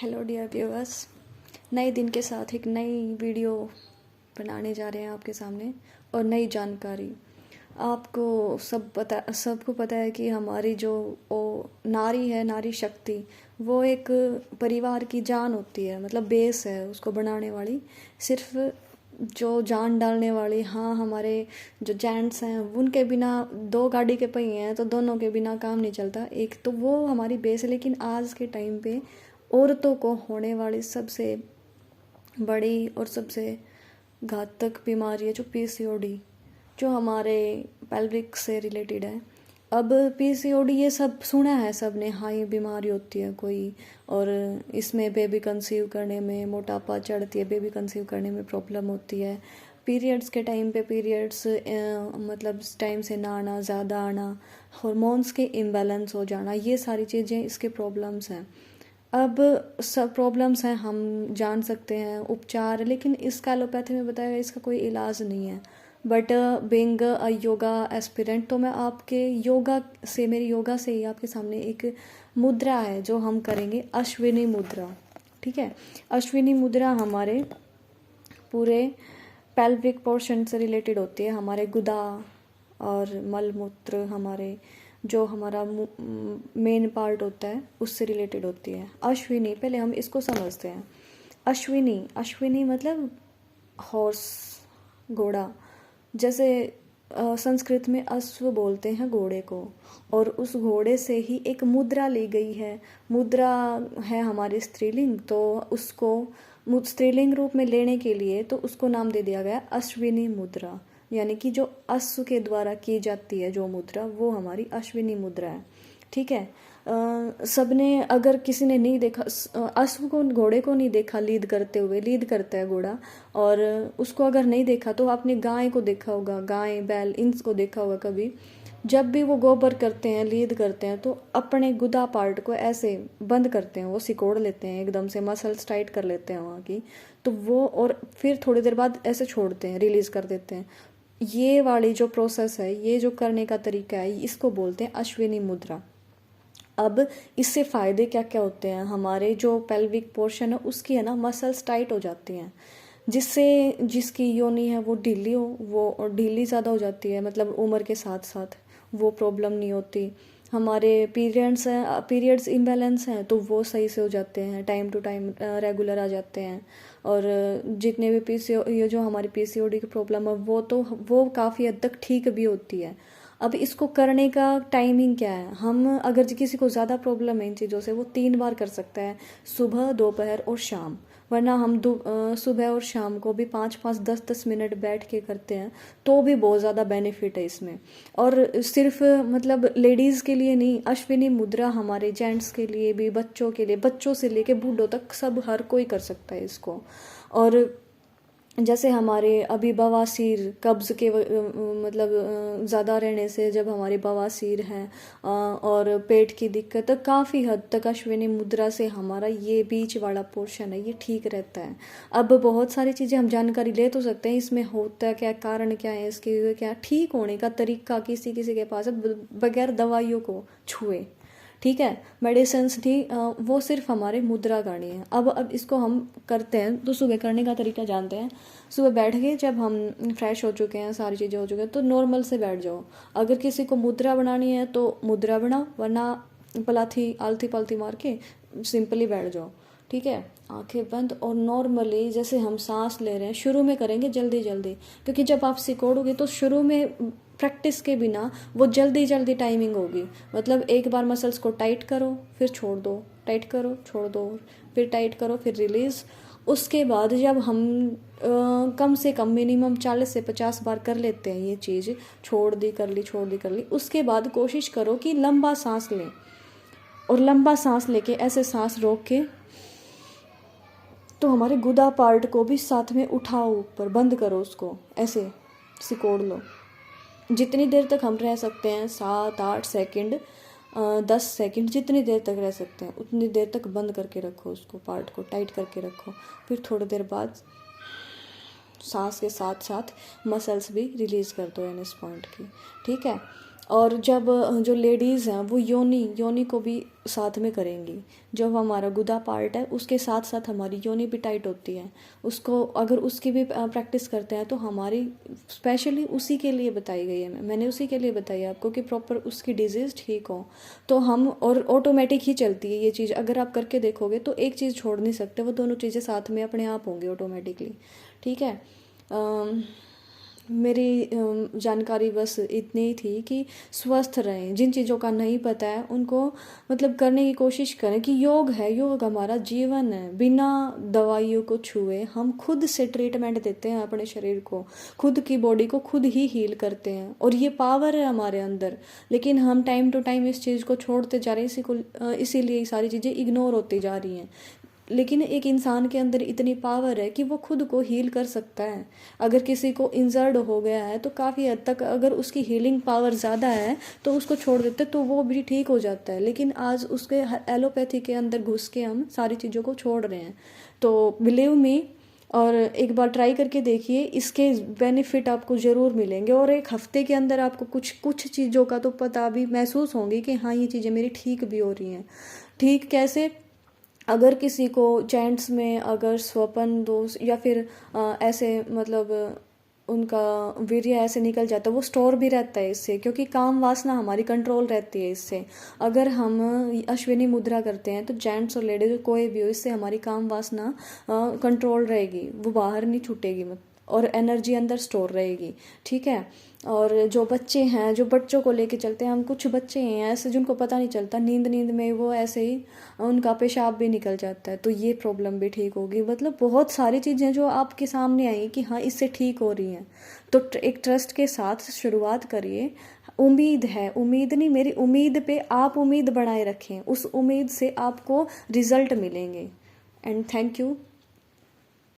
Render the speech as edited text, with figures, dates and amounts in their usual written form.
Hello dear viewers, नए दिन के साथ एक नई वीडियो बनाने जा रहे हैं आपके सामने और नई जानकारी। आपको सबको पता है कि हमारी जो नारी है, नारी शक्ति, वो एक परिवार की जान होती है, मतलब बेस है उसको बनाने वाली। सिर्फ जो जान डालने वाली, हाँ, हमारे जो जेंट्स हैं उनके बिना, दो गाड़ी के पहिए हैं तो दोनों के बिना काम नहीं चलता, एक तो वो हमारी बेस है। लेकिन आज के टाइम पे औरतों को होने वाली सबसे बड़ी और सबसे घातक बीमारी है जो पीसीओडी, जो हमारे पेल्विक से रिलेटेड है। अब पीसीओडी ये सब सुना है सबने, हाँ ये बीमारी होती है कोई, और इसमें बेबी कंसीव करने में मोटापा चढ़ती है, बेबी कंसीव करने में प्रॉब्लम होती है, पीरियड्स के टाइम पे पीरियड्स मतलब टाइम से ना आना, ज़्यादा आना, हार्मोन्स के इम्बैलेंस हो जाना, ये सारी चीज़ें इसके प्रॉब्लम्स हैं। अब सब प्रॉब्लम्स हैं, हम जान सकते हैं उपचार, लेकिन इसका एलोपैथी में बताया गया इसका कोई इलाज नहीं है। But being a yoga aspirant, तो मैं आपके योगा से, मेरी योगा से ही आपके सामने एक मुद्रा है जो हम करेंगे, अश्विनी मुद्रा। ठीक है, अश्विनी मुद्रा हमारे पूरे पेल्विक पोर्शन से रिलेटेड होती है, हमारे गुदा और मल मूत्र, हमारे जो हमारा मेन पार्ट होता है उससे रिलेटेड होती है। अश्विनी, पहले हम इसको समझते हैं। अश्विनी, अश्विनी मतलब हॉर्स, घोड़ा। जैसे संस्कृत में अश्व बोलते हैं घोड़े को, और उस घोड़े से ही एक मुद्रा ली गई है। मुद्रा है हमारे स्त्रीलिंग, तो उसको स्त्रीलिंग रूप में लेने के लिए तो उसको नाम दे दिया गया अश्विनी मुद्रा, यानी कि जो अश्व के द्वारा की जाती है जो मुद्रा, वो हमारी अश्विनी मुद्रा है। ठीक है, सबने, अगर किसी ने नहीं देखा अश्व को, घोड़े को नहीं देखा लीड करते हुए, लीड करता है घोड़ा, और उसको अगर नहीं देखा तो आपने गाय को देखा होगा, गाय बैल इनको देखा होगा कभी। जब भी वो गोबर करते हैं, लीड करते हैं, तो अपने गुदा पार्ट को ऐसे बंद करते हैं, वो सिकोड़ लेते हैं एकदम से, मसल्स टाइट कर लेते हैं वहाँ की, तो वो, और फिर थोड़ी देर बाद ऐसे छोड़ते हैं, रिलीज कर देते हैं। ये वाली जो प्रोसेस है, ये जो करने का तरीका है, इसको बोलते हैं अश्विनी मुद्रा। अब इससे फ़ायदे क्या क्या होते हैं, हमारे जो पेल्विक पोर्शन है उसकी है ना मसल्स टाइट हो जाती हैं, जिससे जिसकी योनि है वो ढीली हो, वो ढीली ज़्यादा हो जाती है, मतलब उम्र के साथ साथ वो प्रॉब्लम नहीं होती। हमारे पीरियड्स इम्बैलेंस हैं तो वो सही से हो जाते हैं, टाइम टू टाइम रेगुलर आ जाते हैं। और जितने भी पीसीओ, ये जो हमारी पीसीओडी की प्रॉब्लम है वो काफ़ी हद तक ठीक भी होती है। अब इसको करने का टाइमिंग क्या है, हम अगर किसी को ज़्यादा प्रॉब्लम है इन चीज़ों से, वो 3 बार कर सकता है, सुबह, दोपहर और शाम। वरना हम सुबह और शाम को भी 5-5, 10-10 मिनट बैठ के करते हैं तो भी बहुत ज़्यादा बेनिफिट है इसमें। और सिर्फ मतलब लेडीज़ के लिए नहीं, अश्विनी मुद्रा हमारे जेंट्स के लिए भी, बच्चों के लिए, बच्चों से लेके बूढ़ों तक सब, हर कोई कर सकता है इसको। और जैसे हमारे अभी बवासीर, कब्ज़ के मतलब ज़्यादा रहने से, जब हमारे बवासीर हैं और पेट की दिक्कत, तो काफ़ी हद तक अश्विनी मुद्रा से हमारा ये बीच वाला पोर्शन है ये ठीक रहता है। अब बहुत सारी चीज़ें हम जानकारी ले तो सकते हैं, इसमें होता क्या, कारण क्या है इसके, क्या ठीक होने का तरीका किसी किसी के पास है, बगैर दवाइयों को छुए। ठीक है, मेडिसिन्स थी, वो सिर्फ हमारे मुद्रा गाड़ी है। अब इसको हम करते हैं तो सुबह करने का तरीका जानते हैं। सुबह बैठ के, जब हम फ्रेश हो चुके हैं, सारी चीज़ें हो चुकी हैं, तो नॉर्मल से बैठ जाओ। अगर किसी को मुद्रा बनानी है तो मुद्रा बनाओ, वरना पलाथी आलथी पलथी मार के सिंपली बैठ जाओ। ठीक है, आंखें बंद, और नॉर्मली जैसे हम सांस ले रहे हैं, शुरू में करेंगे जल्दी जल्दी, क्योंकि जब आप सिकोड़ोगे तो शुरू में प्रैक्टिस के बिना वो जल्दी जल्दी टाइमिंग होगी। मतलब एक बार मसल्स को टाइट करो, फिर छोड़ दो, टाइट करो, छोड़ दो, फिर टाइट करो, फिर रिलीज। उसके बाद जब हम कम से कम मिनिमम 40 से 50 बार कर लेते हैं ये चीज़, छोड़ दी कर ली, छोड़ दी कर ली, उसके बाद कोशिश करो कि लंबा सांस लें, और लंबा सांस लेके ऐसे सांस रोक के, तो हमारे गुदा पार्ट को भी साथ में उठाओ, ऊपर बंद करो, उसको ऐसे सिकोड़ लो। जितनी देर तक हम रह सकते हैं, 7-8 सेकंड, 10 सेकंड, जितनी देर तक रह सकते हैं उतनी देर तक बंद करके रखो, उसको पार्ट को टाइट करके रखो। फिर थोड़ी देर बाद सांस के साथ साथ मसल्स भी रिलीज़ कर दो एन इस पॉइंट की। ठीक है, और जब जो लेडीज़ हैं वो योनि को भी साथ में करेंगी। जो हमारा गुदा पार्ट है उसके साथ साथ हमारी योनि भी टाइट होती है, उसको अगर उसकी भी प्रैक्टिस करते हैं तो हमारी स्पेशली उसी के लिए बताई गई है। मैंने उसी के लिए बताई है आपको कि प्रॉपर उसकी डिजीज़ ठीक हो। तो हम और ऑटोमेटिक ही चलती है ये चीज़, अगर आप करके देखोगे तो एक चीज़ छोड़ नहीं सकते, वो दोनों चीज़ें साथ में अपने आप होंगी ऑटोमेटिकली। ठीक है। मेरी जानकारी बस इतनी ही थी कि स्वस्थ रहें, जिन चीज़ों का नहीं पता है उनको मतलब करने की कोशिश करें कि योग है, योग हमारा जीवन है। बिना दवाइयों को छुए हम खुद से ट्रीटमेंट देते हैं अपने शरीर को, खुद की बॉडी को खुद ही हील करते हैं, और ये पावर है हमारे अंदर। लेकिन हम टाइम टू टाइम इस चीज़ को छोड़ते जा रहे हैं, इसीलिए ये सारी चीज़ें इग्नोर होती जा रही हैं। लेकिन एक इंसान के अंदर इतनी पावर है कि वो खुद को हील कर सकता है। अगर किसी को इंजर्ड हो गया है तो काफ़ी हद तक अगर उसकी हीलिंग पावर ज़्यादा है तो उसको छोड़ देते तो वो भी ठीक हो जाता है। लेकिन आज उसके एलोपैथी के अंदर घुस के हम सारी चीज़ों को छोड़ रहे हैं। तो बिलीव मी, और एक बार ट्राई करके देखिए, इसके बेनिफिट आपको ज़रूर मिलेंगे। और एक हफ्ते के अंदर आपको कुछ चीज़ों का तो पता भी महसूस होंगी कि हाँ ये चीज़ें मेरी ठीक भी हो रही हैं। ठीक कैसे? अगर किसी को जेंट्स में अगर स्वपन दोष या फिर ऐसे मतलब उनका वीर्य ऐसे निकल जाता है, वो स्टोर भी रहता है इससे, क्योंकि काम वासना हमारी कंट्रोल रहती है इससे। अगर हम अश्विनी मुद्रा करते हैं तो जेंट्स और लेडीज कोई भी हो, इससे हमारी काम वासना कंट्रोल रहेगी, वो बाहर नहीं छूटेगी और एनर्जी अंदर स्टोर रहेगी। ठीक है। और जो बच्चे हैं, जो बच्चों को लेके चलते हैं, हम कुछ बच्चे हैं ऐसे जिनको पता नहीं चलता, नींद में वो ऐसे ही उनका पेशाब भी निकल जाता है, तो ये प्रॉब्लम भी ठीक होगी। मतलब बहुत सारी चीज़ें जो आपके सामने आई कि हाँ इससे ठीक हो रही हैं। तो एक ट्रस्ट के साथ शुरुआत करिए। उम्मीद है, उम्मीद नहीं, मेरी उम्मीद पे आप उम्मीद बनाए रखें, उस उम्मीद से आपको रिजल्ट मिलेंगे। And thank you.